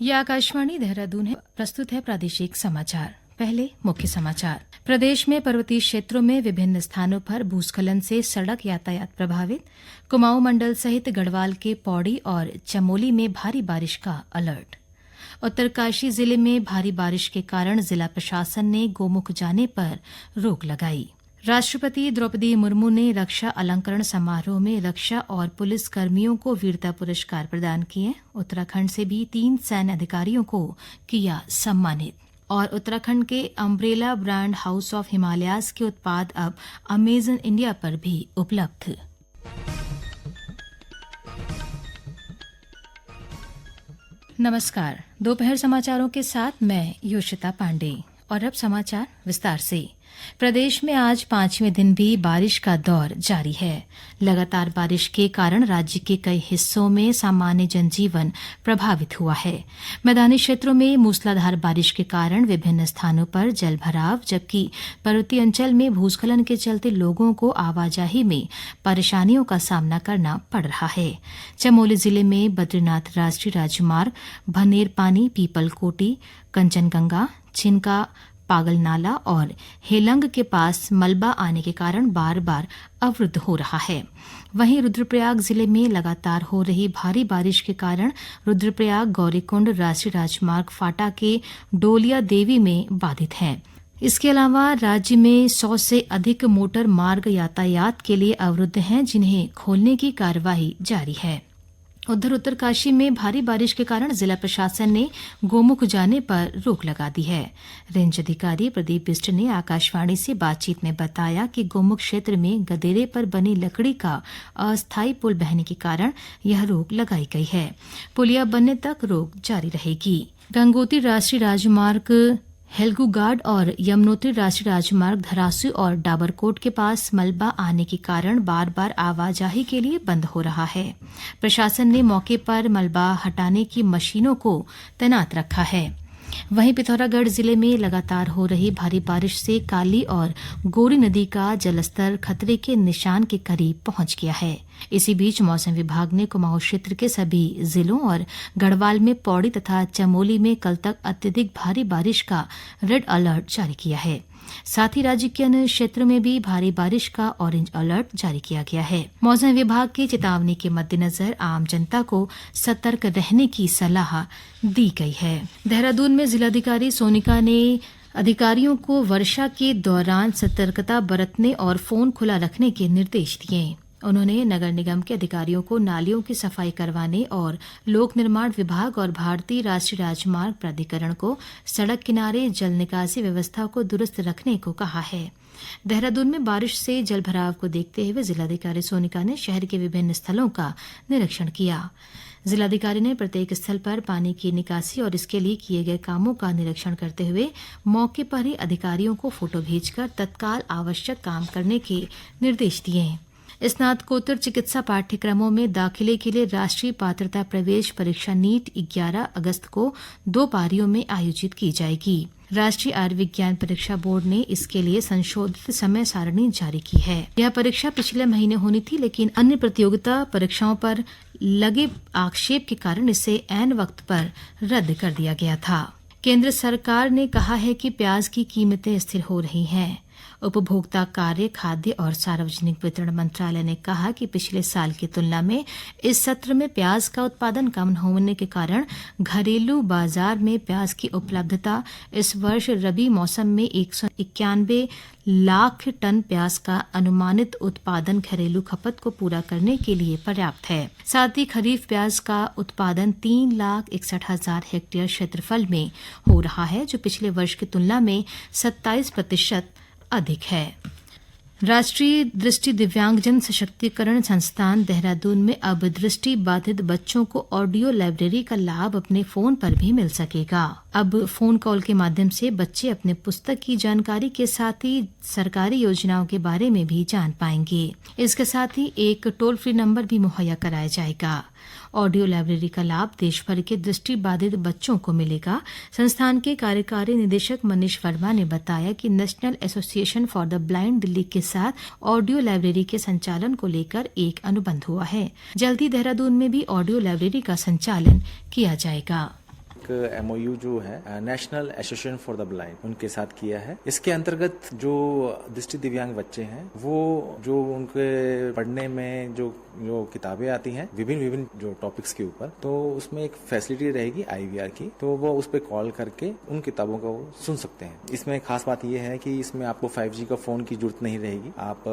ये आकाशवाणी देहरादून है। प्रस्तुत है प्रादेशिक समाचार। पहले मुख्य समाचार। प्रदेश में पर्वतीय क्षेत्रों में विभिन्न स्थानों पर भूस्खलन से सड़क यातायात प्रभावित। कुमाऊं मंडल सहित गढ़वाल के पौड़ी और चमोली में भारी बारिश का अलर्ट। उत्तरकाशी जिले में भारी बारिश के कारण जिला प्रशासन ने गोमुख जाने पर रोक लगाई। राष्ट्रपति द्रौपदी मुर्मू ने रक्षा अलंकरण समारोह में रक्षा और पुलिस कर्मियों को वीरता पुरस्कार प्रदान किए। उत्तराखंड से भी 3 सैन्य अधिकारियों को किया सम्मानित। और उत्तराखंड के umbrella brand house of Himalayas के उत्पाद अब अमेजन इंडिया पर भी उपलब्ध। नमस्कार। दोपहर समाचारों के साथ मैं योशिता पांडे। और अब समाचार विस्तार से। प्रदेश में आज 5वें दिन भी बारिश का दौर जारी है। लगातार बारिश के कारण राज्य के कई हिस्सों में सामान्य जनजीवन प्रभावित हुआ है। मैदानी क्षेत्रों में मूसलाधार बारिश के कारण विभिन्न स्थानों पर जलभराव, जबकि पर्वतीय अंचल में भूस्खलन के चलते लोगों को आवाजाही में परेशानियों का सामना करना पड़ रहा है। चमोली जिले में बद्रीनाथ राष्ट्रीय राजमार्ग भनेरपानी, पीपलकोटी, कंचनगंगा, छिनका, पागल नाला और हेलंग के पास मलबा आने के कारण बार बार अवरुद्ध हो रहा है। वहीं रुद्रप्रयाग जिले में लगातार हो रही भारी बारिश के कारण रुद्रप्रयाग गौरीकुंड राष्ट्रीय राजमार्ग फाटा के डोलिया देवी में बाधित है। इसके अलावा राज्य में 100 से अधिक मोटर मार्ग यातायात के लिए अवरुद्ध हैं, जिन्हें खोलने की कार्यवाही जारी है। उधर उत्तरकाशी में भारी बारिश के कारण जिला प्रशासन ने गोमुख जाने पर रोक लगा दी है। रेंज अधिकारी प्रदीप बिष्ट ने आकाशवाणी से बातचीत में बताया कि गोमुख क्षेत्र में गदेरे पर बनी लकड़ी का अस्थायी पुल बहने के कारण यह रोक लगाई गई है। पुलिया बनने तक रोक जारी रहेगी। गंगोत्री राष्ट्रीय राजमार्ग हेलगूगाड और यमुनोत्री राष्ट्रीय राजमार्ग धरासू और डाबरकोट के पास मलबा आने के कारण बार बार आवाजाही के लिए बंद हो रहा है। प्रशासन ने मौके पर मलबा हटाने की मशीनों को तैनात रखा है। वहीं पिथौरागढ़ जिले में लगातार हो रही भारी बारिश से काली और गोरी नदी का जलस्तर खतरे के निशान के करीब पहुंच गया है। इसी बीच मौसम विभाग ने कुमाऊं क्षेत्र के सभी जिलों और गढ़वाल में पौड़ी तथा चमोली में कल तक अत्यधिक भारी बारिश का रेड अलर्ट जारी किया है। साथ ही राज्य के अन्य क्षेत्रों में भी भारी बारिश का ऑरेंज अलर्ट जारी किया गया है। मौसम विभाग की चेतावनी के मद्देनजर आम जनता को सतर्क रहने की सलाह दी गई है। देहरादून में जिलाधिकारी सोनिका ने अधिकारियों को वर्षा के दौरान सतर्कता बरतने और फोन खुला रखने के निर्देश दिए। उन्होंने नगर निगम के अधिकारियों को नालियों की सफाई करवाने और लोक निर्माण विभाग और भारतीय राष्ट्रीय राजमार्ग प्राधिकरण को सड़क किनारे जल निकासी व्यवस्था को दुरुस्त रखने को कहा है। देहरादून में बारिश से जलभराव को देखते हुए जिलाधिकारी सोनिका ने शहर के विभिन्न स्थलों का निरीक्षण किया। जिलाधिकारी ने प्रत्येक स्थल पर पानी की निकासी और इसके लिए किए गए कामों का निरीक्षण करते हुए मौके पर ही अधिकारियों को फोटो भेजकर तत्काल आवश्यक काम करने के निर्देश दिए। स्नातकोत्तर चिकित्सा पाठ्यक्रमों में दाखिले के लिए राष्ट्रीय पात्रता प्रवेश परीक्षा नीट 11 अगस्त को 2 पारियों में आयोजित की जाएगी। राष्ट्रीय आयुर्विज्ञान परीक्षा बोर्ड ने इसके लिए संशोधित समय सारणी जारी की है। यह परीक्षा पिछले महीने होनी थी, लेकिन अन्य प्रतियोगिता परीक्षाओं पर लगे आक्षेप के कारण इसे ऐन वक्त पर रद्द कर दिया गया था। केंद्र सरकार ने कहा है कि प्याज की कीमतें स्थिर हो रही हैं। उपभोक्ता कार्य, खाद्य और सार्वजनिक वितरण मंत्रालय ने कहा कि पिछले साल की तुलना में इस सत्र में प्याज का उत्पादन कम होने के कारण घरेलू बाजार में प्याज की उपलब्धता इस वर्ष रबी मौसम में 191 लाख टन प्याज का अनुमानित उत्पादन घरेलू खपत को पूरा करने के लिए पर्याप्त है। साथ ही खरीफ प्याज का उत्पादन 3,61,000 हेक्टेयर क्षेत्रफल में हो रहा है, जो पिछले वर्ष की तुलना में 27% अधिक है। राष्ट्रीय दृष्टि दिव्यांगजन सशक्तिकरण संस्थान देहरादून में अब दृष्टि बाधित बच्चों को ऑडियो लाइब्रेरी का लाभ अपने फोन पर भी मिल सकेगा। अब फोन कॉल के माध्यम से बच्चे अपने पुस्तक की जानकारी के साथ ही सरकारी योजनाओं के बारे में भी जान पाएंगे। इसके साथ ही एक टोल फ्री नंबर भी मुहैया कराया जाएगा। ऑडियो लाइब्रेरी का लाभ देश भर के दृष्टि बाधित बच्चों को मिलेगा। संस्थान के कार्यकारी निदेशक मनीष वर्मा ने बताया कि national association for the blind Delhi के साथ ऑडियो लाइब्रेरी के संचालन को लेकर एक अनुबंध हुआ है। जल्दी देहरादून में भी ऑडियो लाइब्रेरी का संचालन किया जाएगा। एक MOU जो है national association for the blind उनके साथ किया है। इसके अंतर्गत जो दृष्टि दिव्यांग बच्चे हैं वो जो उनके पढ़ने में जो किताबें आती हैं विभिन्न जो टॉपिक्स के ऊपर, तो उसमें एक फैसिलिटी रहेगी IVR की, तो वो उस पर कॉल करके उन किताबों को सुन सकते हैं। इसमें खास बात यह है कि इसमें आपको 5G का फोन की जरूरत नहीं रहेगी। आप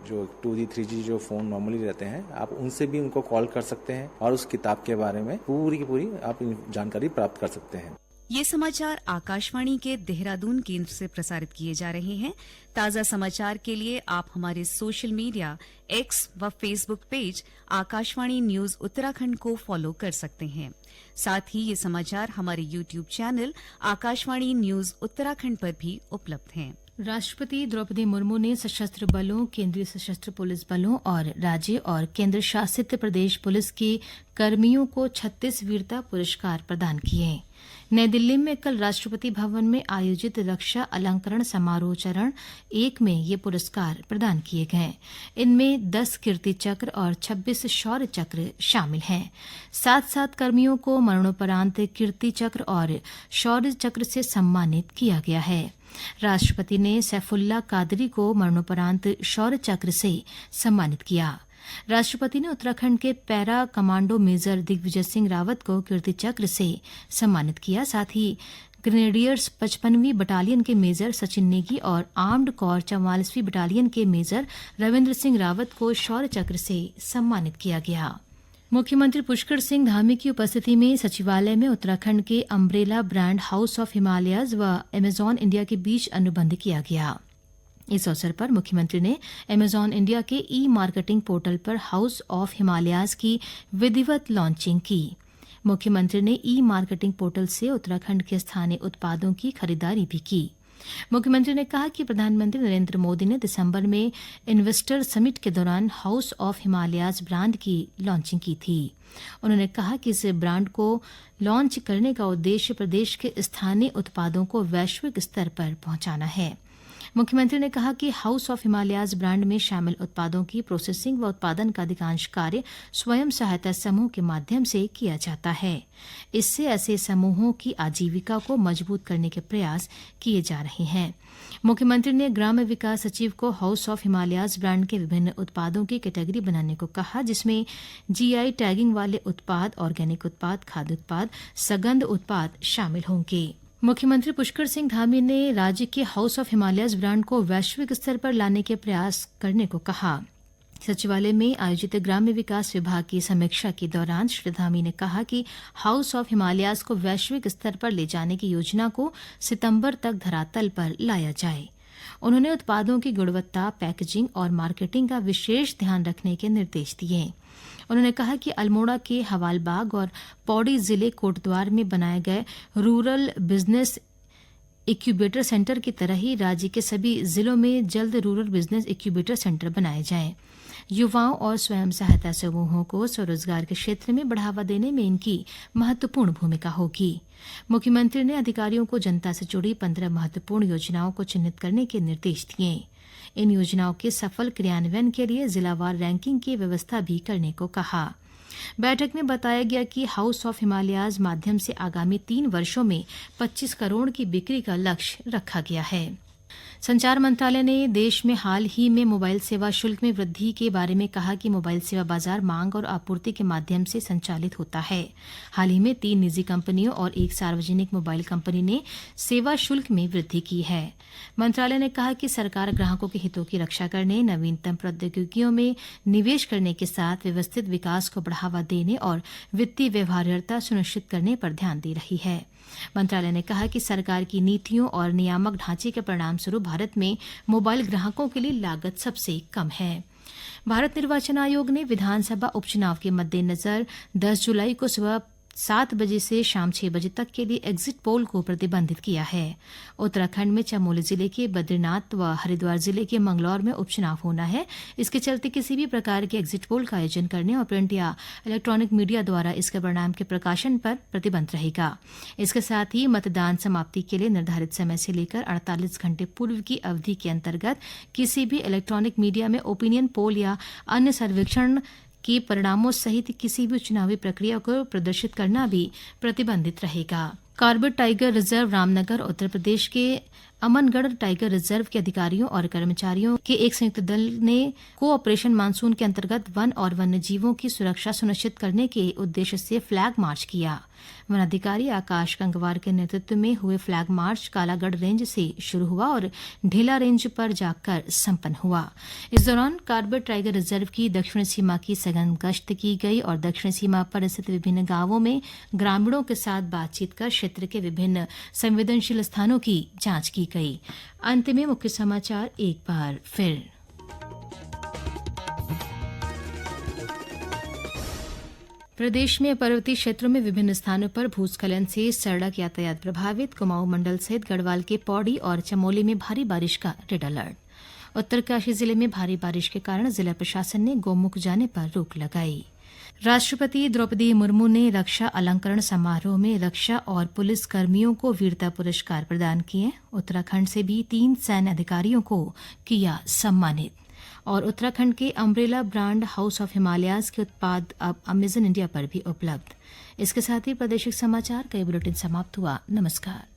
जो 2G 3G जो फोन नॉर्मली रहते हैं आप उनसे भी उनको कॉल कर सकते हैं और उस किताब के बारे में पूरी की पूरी आप जानकारी प्राप्त कर सकते हैं। ये समाचार आकाशवाणी के देहरादून केंद्र से प्रसारित किए जा रहे हैं। ताज़ा समाचार के लिए आप हमारे सोशल मीडिया X व Facebook page Akashvani news Uttarakhand को फॉलो कर सकते हैं। साथ ही ये समाचार हमारे YouTube channel Akashvani news Uttarakhand पर भी उपलब्ध हैं। राष्ट्रपति द्रौपदी मुर्मू ने सशस्त्र बलों, केंद्रीय सशस्त्र पुलिस बलों और राज्य और केंद्र शासित प्रदेश पुलिस के कर्मियों को 36 वीरता पुरस्कार प्रदान किए। नई दिल्ली में कल राष्ट्रपति भवन में आयोजित रक्षा अलंकरण समारोह चरण 1 में ये पुरस्कार प्रदान किए गए। इनमें 10 कीर्ति चक्र और 26 शौर्य चक्र शामिल हैं। 7 कर्मियों को मरणोपरांत कीर्ति चक्र और शौर्य चक्र से सम्मानित किया गया है। राष्ट्रपति ने सैफुल्ला कादरी को मरणोपरांत शौर्य चक्र से सम्मानित किया। राष्ट्रपति ने उत्तराखंड के para commando major Digvijay Singh Rawat को कीर्ति चक्र से सम्मानित किया। साथ ही ग्रेनेडियर्स 55वीं बटालियन के मेजर सचिन नेगी और आर्म्ड कोर 44वीं बटालियन के मेजर रविन्द्र सिंह रावत को शौर्य चक्र से सम्मानित किया गया। मुख्यमंत्री पुष्कर सिंह धामी की उपस्थिति में सचिवालय में उत्तराखंड के umbrella brand house of Himalayas व अमेजॉन इंडिया के बीच अनुबंध किया गया। इस अवसर पर मुख्यमंत्री ने अमेजॉन इंडिया के ई-मार्केटिंग पोर्टल पर हाउस ऑफ हिमालयाज की विधिवत लॉन्चिंग की। मुख्यमंत्री ने ई-मार्केटिंग पोर्टल से उत्तराखंड के स्थानीय उत्पादों की खरीदारी भी की। मुख्यमंत्री ने कहा कि प्रधानमंत्री नरेंद्र मोदी ने दिसंबर में इन्वेस्टर समिट के दौरान हाउस ऑफ हिमालयाज ब्रांड की लॉन्चिंग की थी। उन्होंने कहा कि इस ब्रांड को लॉन्च करने का उद्देश्य प्रदेश के स्थानीय उत्पादों को वैश्विक स्तर पर पहुंचाना है। मुख्यमंत्री ने कहा कि हाउस ऑफ हिमालयाज ब्रांड में शामिल उत्पादों की प्रोसेसिंग व उत्पादन का अधिकांश कार्य स्वयं सहायता समूह के माध्यम से किया जाता है। इससे ऐसे समूहों की आजीविका को मजबूत करने के प्रयास किए जा रहे हैं। मुख्यमंत्री ने ग्राम्य विकास सचिव को हाउस ऑफ हिमालयाज ब्रांड के विभिन्न उत्पादों की कैटेगरी बनाने को कहा, जिसमें GI टैगिंग वाले उत्पाद, ऑर्गेनिक उत्पाद, खाद्य उत्पाद, सगंध उत्पाद शामिल होंगे। मुख्यमंत्री पुष्कर सिंह धामी ने राज्य के हाउस ऑफ हिमालयाज ब्रांड को वैश्विक स्तर पर लाने के प्रयास करने को कहा। सचिवालय में आयोजित ग्राम्य विकास विभाग की समीक्षा के दौरान श्री धामी ने कहा कि हाउस ऑफ हिमालयाज को वैश्विक स्तर पर ले जाने की योजना को सितंबर तक धरातल पर लाया जाए। उन्होंने उत्पादों की गुणवत्ता, पैकेजिंग और मार्केटिंग का विशेष ध्यान रखने के निर्देश दिए। उन्होंने कहा कि अल्मोड़ा के हवालबाग और पौड़ी जिले कोटद्वार में बनाए गए रूरल बिजनेस इक्यूबेटर सेंटर की तरह ही राज्य के सभी जिलों में जल्द रूरल बिजनेस इक्यूबेटर सेंटर बनाए जाएं। युवाओं और स्वयं सहायता समूहों को स्वरोजगार के क्षेत्र में बढ़ावा देने में इनकी महत्वपूर्ण भूमिका होगी। मुख्यमंत्री ने अधिकारियों को जनता से जुड़ी 15 महत्वपूर्ण योजनाओं को चिन्हित करने के निर्देश दिए। इन योजनाओं के सफल क्रियान्वयन के लिए जिलावार रैंकिंग की व्यवस्था भी करने को कहा। बैठक में बताया गया कि हाउस ऑफ हिमालयाज माध्यम से आगामी 3 वर्षों में 25 करोड़ की बिक्री का लक्ष्य रखा गया है। संचार मंत्रालय ने देश में हाल ही में मोबाइल सेवा शुल्क में वृद्धि के बारे में कहा कि मोबाइल सेवा बाजार मांग और आपूर्ति के माध्यम से संचालित होता है। हाल ही में 3 निजी कंपनियों और 1 सार्वजनिक मोबाइल कंपनी ने सेवा शुल्क में वृद्धि की है। मंत्रालय ने कहा कि सरकार ग्राहकों के हितों की रक्षा करने, नवीनतम प्रौद्योगिकियों में निवेश करने के साथ व्यवस्थित विकास को बढ़ावा देने और वित्तीय व्यवहार्यता सुनिश्चित करने पर ध्यान दे रही है। मंत्रालय ने कहा कि सरकार की नीतियों और नियामक ढांचे के परिणामस्वरूप भारत में मोबाइल ग्राहकों के लिए लागत सबसे कम है। भारत निर्वाचन आयोग ने विधानसभा उपचुनाव के मद्देनजर 10 जुलाई को सुबह 7 बजे से शाम 6 बजे तक के लिए एग्जिट पोल को प्रतिबंधित किया है। उत्तराखंड में चमोली जिले के बद्रीनाथ व हरिद्वार जिले के मंगलौर में उपचुनाव होना है। इसके चलते किसी भी प्रकार के एग्जिट पोल का आयोजन करने और प्रिंट या इलेक्ट्रॉनिक मीडिया द्वारा इसके परिणाम के प्रकाशन पर प्रतिबंध रहेगा। इसके साथ ही मतदान समाप्ति के लिए निर्धारित समय से लेकर 48 घंटे पूर्व की अवधि के अंतर्गत किसी भी इलेक्ट्रॉनिक मीडिया में ओपिनियन पोल या अन्य सर्वेक्षण के परिणामों सहित किसी भी चुनावी प्रक्रिया को प्रदर्शित करना भी प्रतिबंधित रहेगा। Corbett tiger reserve Ramnagar Uttar Pradesh के अमनगढ़ टाइगर रिजर्व के अधिकारियों और कर्मचारियों के एक संयुक्त दल ने कोऑपरेशन मानसून के अंतर्गत वन और वन्यजीवों की सुरक्षा सुनिश्चित करने के उद्देश्य से फ्लैग मार्च किया। वन अधिकारी आकाश गंगवार के नेतृत्व में हुए फ्लैग मार्च कालागढ़ रेंज से शुरू हुआ और ढेला रेंज पर जाकर संपन्न हुआ। इस दौरान कॉर्बेट टाइगर रिजर्व की दक्षिण सीमा की सघन गश्त की गई और दक्षिण सीमा पर स्थित विभिन्न गांवों में ग्रामीणों के साथ बातचीत कर क्षेत्र के विभिन्न संवेदनशील स्थानों की जांच की गई। अंत में मुख्य समाचार एक बार फिर। प्रदेश में पर्वतीय क्षेत्रों में विभिन्न स्थानों पर भूस्खलन से सड़क यातायात प्रभावित। कुमाऊं मंडल सहित गढ़वाल के पौड़ी और चमोली में भारी बारिश का रेड अलर्ट। उत्तरकाशी जिले में भारी बारिश के कारण जिला प्रशासन ने गोमुख जाने पर रोक लगाई। राष्ट्रपति द्रौपदी मुर्मू ने रक्षा अलंकरण समारोह में रक्षा और पुलिस कर्मियों को वीरता पुरस्कार प्रदान किए। उत्तराखंड से भी 3 सैन्य अधिकारियों को किया सम्मानित। और उत्तराखंड के umbrella brand house of Himalayas के उत्पाद अब अमेजन इंडिया पर भी उपलब्ध। इसके साथ ही प्रादेशिक समाचार का बुलेटिन समाप्त हुआ। नमस्कार।